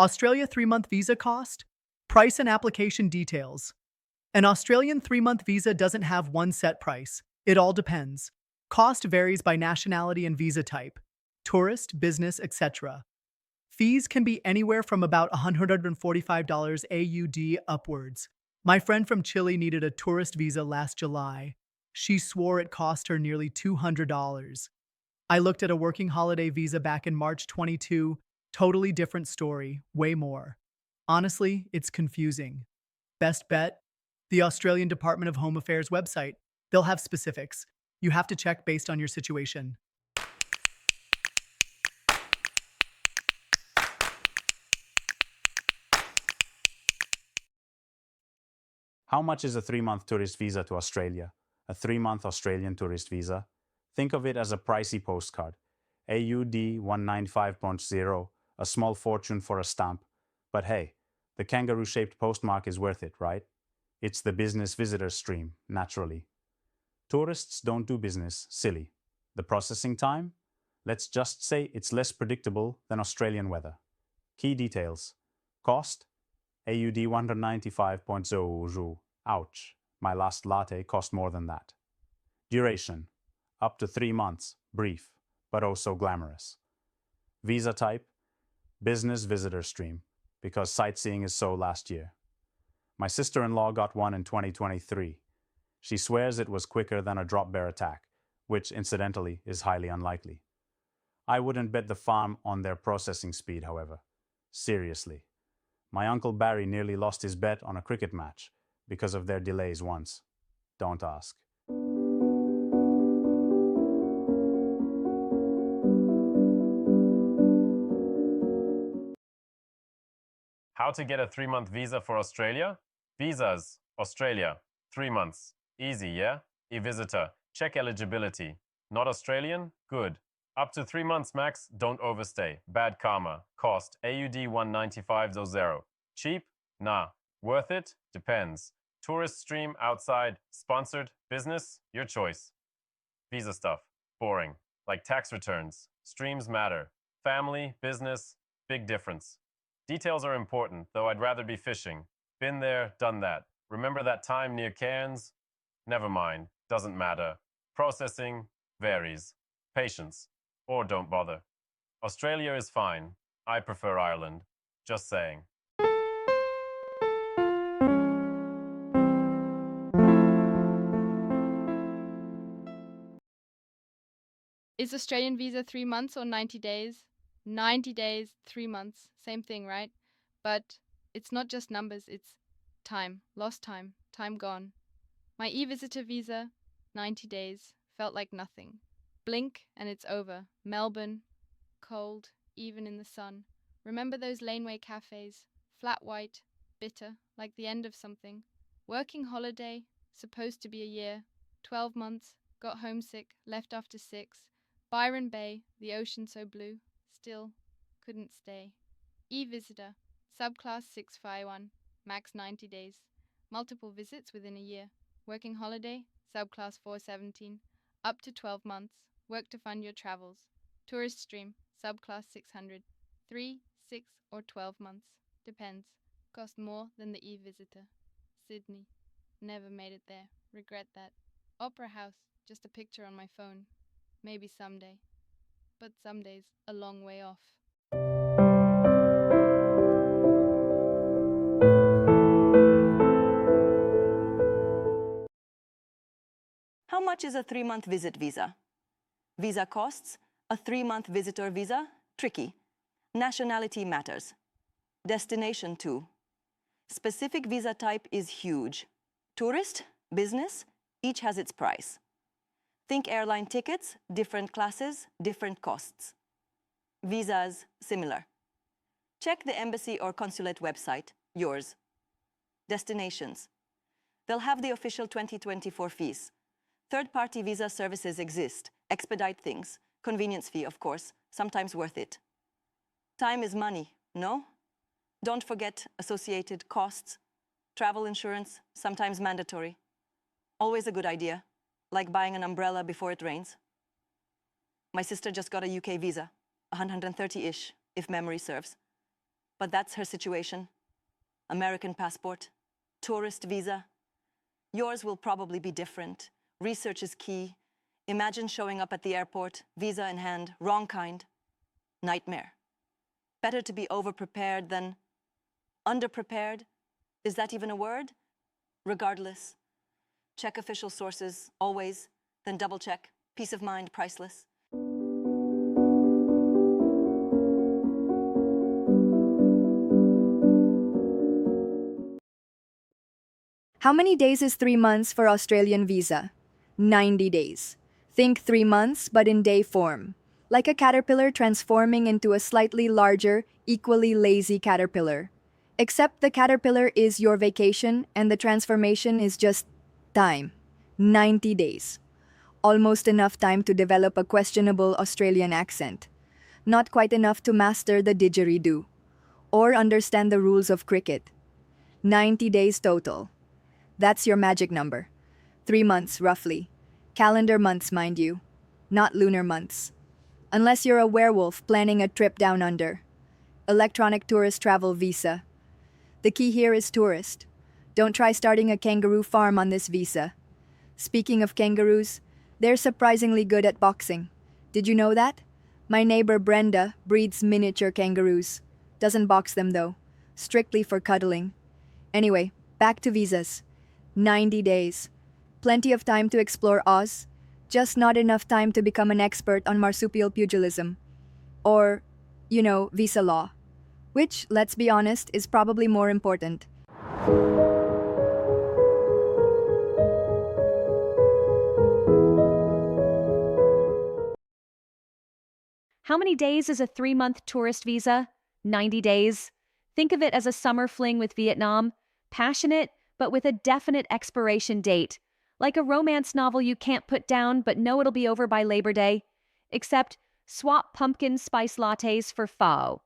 Australia 3-month visa cost, price and application details. An Australian 3-month visa doesn't have one set price. It all depends. Cost varies by nationality and visa type, tourist, business, etc. Fees can be anywhere from about $145 AUD upwards. My friend from Chile needed a tourist visa last July. She swore it cost her nearly $200. I looked at a working holiday visa back in March 22. Totally different story, way more. Honestly, it's confusing. Best bet? The Australian Department of Home Affairs website. They'll have specifics. You have to check based on your situation. How much is a 3-month tourist visa to Australia? A 3-month Australian tourist visa? Think of it as a pricey postcard. AUD 195.0, a small fortune for a stamp. But hey, the kangaroo-shaped postmark is worth it, right? It's the business visitor stream, naturally. Tourists don't do business, silly. The processing time? Let's just say it's less predictable than Australian weather. Key details. Cost? AUD 195.0. Ouch, my last latte cost more than that. Duration? Up to 3 months, brief, but also glamorous. Visa type? Business visitor stream, because sightseeing is so last year. My sister-in-law got one in 2023. She swears it was quicker than a drop bear attack, which incidentally is highly unlikely. I wouldn't bet the farm on their processing speed, however. Seriously. My Uncle Barry nearly lost his bet on a cricket match because of their delays once. Don't ask. How to get a 3-month visa for Australia? Visas, Australia, 3 months. Easy, yeah? E-visitor, check eligibility. Not Australian? Good. Up to 3 months max, don't overstay. Bad karma. Cost, AUD 195.00. Cheap? Nah. Worth it? Depends. Tourist stream, outside, sponsored, business? Your choice. Visa stuff. Boring. Like tax returns. Streams matter. Family, business, big difference. Details are important, though I'd rather be fishing. Been there, done that. Remember that time near Cairns? Never mind, doesn't matter. Processing varies. Patience. Or don't bother. Australia is fine. I prefer Ireland. Just saying. Is Australian visa 3 months or 90 days? 90 days, 3 months. Same thing, right? But it's not just numbers, it's time. Lost time. Time gone. My e-visitor visa, 90 days. Felt like nothing. Blink and it's over. Melbourne. Cold, even in the sun. Remember those laneway cafes? Flat white, bitter, like the end of something. Working holiday, supposed to be a year. 12 months, got homesick, left after 6. Byron Bay, the ocean so blue. Still, couldn't stay. E-visitor, subclass 651, max 90 days. Multiple visits within a year. Working holiday, subclass 417, up to 12 months. Work to fund your travels. Tourist stream, subclass 600, 3, 6, or 12 months. Depends. Cost more than the e-visitor. Sydney. Never made it there. Regret that. Opera House, just a picture on my phone. Maybe someday. But someday's a long way off. How much is a 3-month visit visa? Visa costs? A 3-month visitor visa? Tricky. Nationality matters. Destination too. Specific visa type is huge. Tourist, business, each has its price. Think airline tickets, different classes, different costs. Visas, similar. Check the embassy or consulate website, yours. Destinations. They'll have the official 2024 fees. Third-party visa services exist. Expedite things. Convenience fee, of course, sometimes worth it. Time is money, no? Don't forget associated costs. Travel insurance, sometimes mandatory. Always a good idea, like buying an umbrella before it rains. My sister just got a UK visa, 130-ish, if memory serves. But that's her situation. American passport, tourist visa. Yours will probably be different. Research is key. Imagine showing up at the airport, visa in hand, wrong kind. Nightmare. Better to be overprepared than underprepared. Is that even a word? Regardless, check official sources, always, then double check. Peace of mind, priceless. How many days is 3 months for Australian visa? 90 days. Think 3 months, but in day form. Like a caterpillar transforming into a slightly larger, equally lazy caterpillar. Except the caterpillar is your vacation and the transformation is just time. 90 days. Almost enough time to develop a questionable Australian accent. Not quite enough to master the didgeridoo. Or understand the rules of cricket. 90 days total. That's your magic number. 3 months, roughly. Calendar months, mind you. Not lunar months. Unless you're a werewolf planning a trip down under. Electronic tourist travel visa. The key here is tourist. Don't try starting a kangaroo farm on this visa. Speaking of kangaroos, they're surprisingly good at boxing. Did you know that? My neighbor Brenda breeds miniature kangaroos. Doesn't box them though. Strictly for cuddling. Anyway, back to visas. 90 days. Plenty of time to explore Oz. Just not enough time to become an expert on marsupial pugilism. Or, visa law. Which, let's be honest, is probably more important. How many days is a 3-month tourist visa? 90 days. Think of it as a summer fling with Vietnam. Passionate, but with a definite expiration date. Like a romance novel you can't put down but know it'll be over by Labor Day. Except, swap pumpkin spice lattes for pho.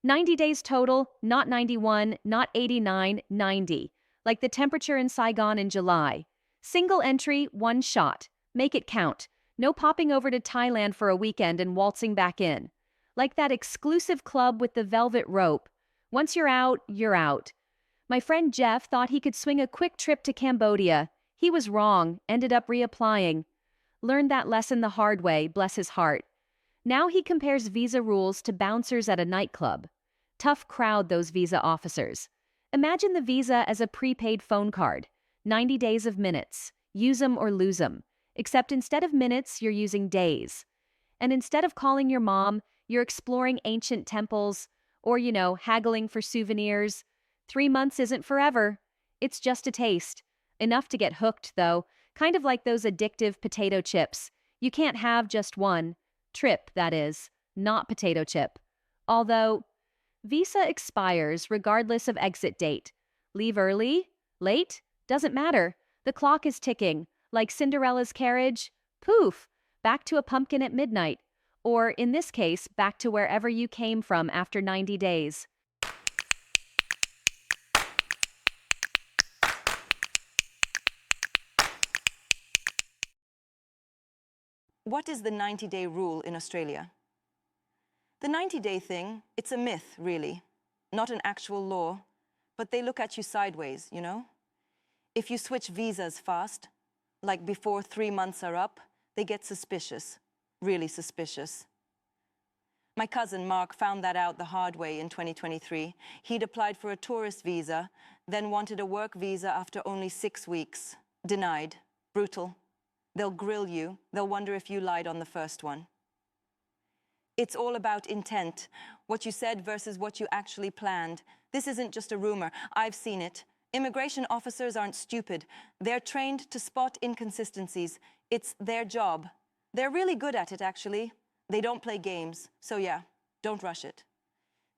90 days total, not 91, not 89, 90. Like the temperature in Saigon in July. Single entry, one shot. Make it count. No popping over to Thailand for a weekend and waltzing back in. Like that exclusive club with the velvet rope. Once you're out, you're out. My friend Jeff thought he could swing a quick trip to Cambodia. He was wrong, ended up reapplying. Learned that lesson the hard way, bless his heart. Now he compares visa rules to bouncers at a nightclub. Tough crowd, those visa officers. Imagine the visa as a prepaid phone card. 90 days of minutes. Use 'em or lose 'em. Except instead of minutes, you're using days. And instead of calling your mom, you're exploring ancient temples, or, haggling for souvenirs. 3 months isn't forever. It's just a taste. Enough to get hooked, though, kind of like those addictive potato chips. You can't have just one. Trip, that is, not potato chip. Although, visa expires regardless of exit date. Leave early? Late? Doesn't matter. The clock is ticking. Like Cinderella's carriage, poof, back to a pumpkin at midnight. Or, in this case, back to wherever you came from after 90 days. What is the 90-day rule in Australia? The 90-day thing, it's a myth, really. Not an actual law, but they look at you sideways, If you switch visas fast, like before 3 months are up, they get suspicious, really suspicious. My cousin Mark found that out the hard way in 2023. He'd applied for a tourist visa, then wanted a work visa after only 6 weeks. Denied. Brutal. They'll grill you. They'll wonder if you lied on the first one. It's all about intent, what you said versus what you actually planned. This isn't just a rumor. I've seen it. Immigration officers aren't stupid. They're trained to spot inconsistencies. It's their job. They're really good at it, actually. They don't play games. So yeah, don't rush it.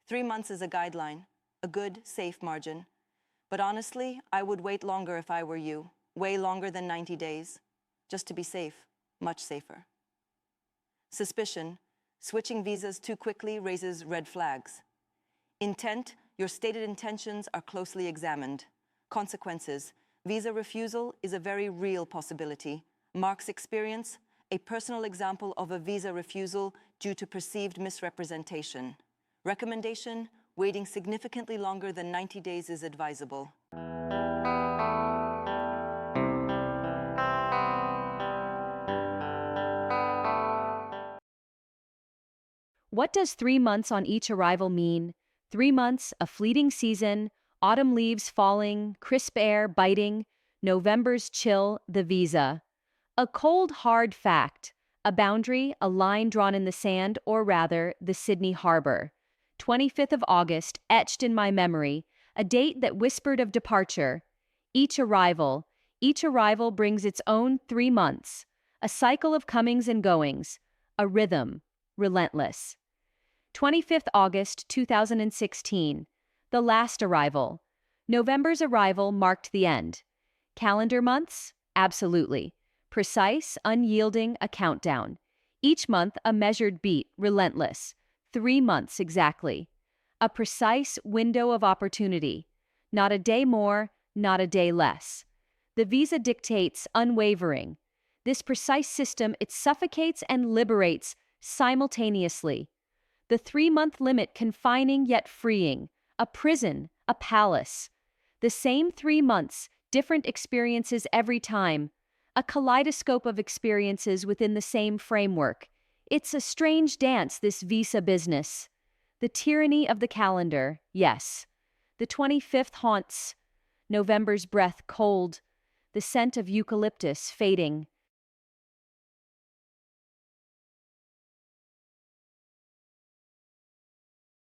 3 months is a guideline, a good, safe margin. But honestly, I would wait longer if I were you. Way longer than 90 days. Just to be safe, much safer. Suspicion. Switching visas too quickly raises red flags. Intent. Your stated intentions are closely examined. Consequences. Visa refusal is a very real possibility. Mark's experience, a personal example of a visa refusal due to perceived misrepresentation. Recommendation, Waiting significantly longer than 90 days is advisable. What does 3 months on each arrival mean? 3 months, a fleeting season, autumn leaves falling, crisp air biting, November's chill, the visa. A cold, hard fact, a boundary, a line drawn in the sand, or rather, the Sydney Harbor. 25th of August, etched in my memory, a date that whispered of departure. Each arrival, each arrival brings its own 3 months, a cycle of comings and goings, a rhythm, relentless. 25th August 2016, the last arrival. November's arrival marked the end. Calendar months? Absolutely. Precise, unyielding, a countdown. Each month a measured beat, relentless. 3 months exactly. A precise window of opportunity. Not a day more, not a day less. The visa dictates unwavering. This precise system, it suffocates and liberates simultaneously. The 3 month limit confining yet freeing, a prison, a palace. The same 3 months, different experiences every time, a kaleidoscope of experiences within the same framework. It's a strange dance, this visa business. The tyranny of the calendar, yes. The 25th haunts, November's breath cold, the scent of eucalyptus fading,